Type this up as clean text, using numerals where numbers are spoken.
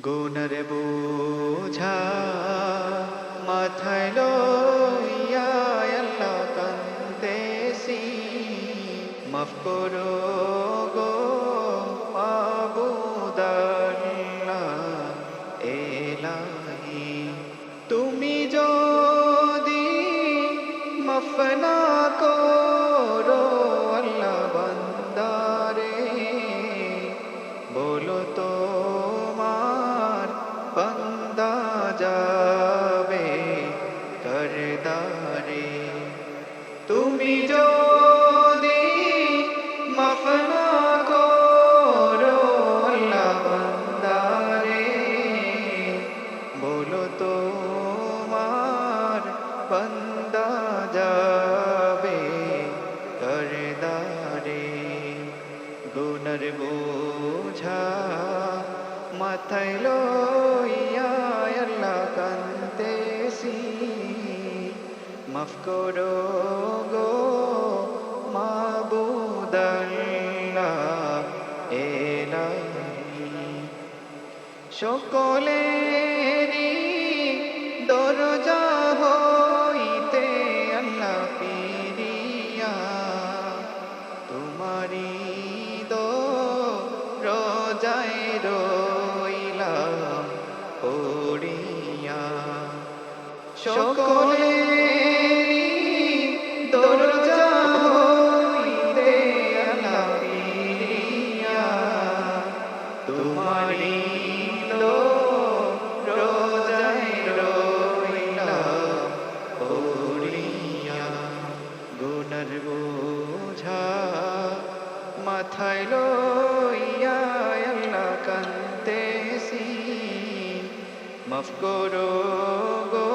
গুনার বোঝা মাথায় লইয়া আল্লাহ কান্দেছি, মাফ করো গো মাবুদ আল্লাহ এলাহি। তুমি যদি মাফ না করো আল্লাহ বান্দারে, বলো তোমার বান্দা যাবে করদারে। তুমি যদি মাফ না করো আল্লাহ বান্দারে, বলো তোমার বান্দা যাবে করদারে। গুনার বোঝা মাথায় লইয়া আল্লাহ কান্দেছি, মাফ করো গো মাবুদ আল্লাহ এলাহি। সকলেরই দরজা হইতে আল্লাহ পিরিয়া, তোমারি রোজায় রইলাম পড়িয়া। সকলেরই দরজা হইতে আল্লাহ পিরিয়া, তোমারি রোজায় রইলাম পড়িয়া। গুনার বোঝা মাথায় লইয়া আল্লাহ কান্দেছি, মাফ করো গো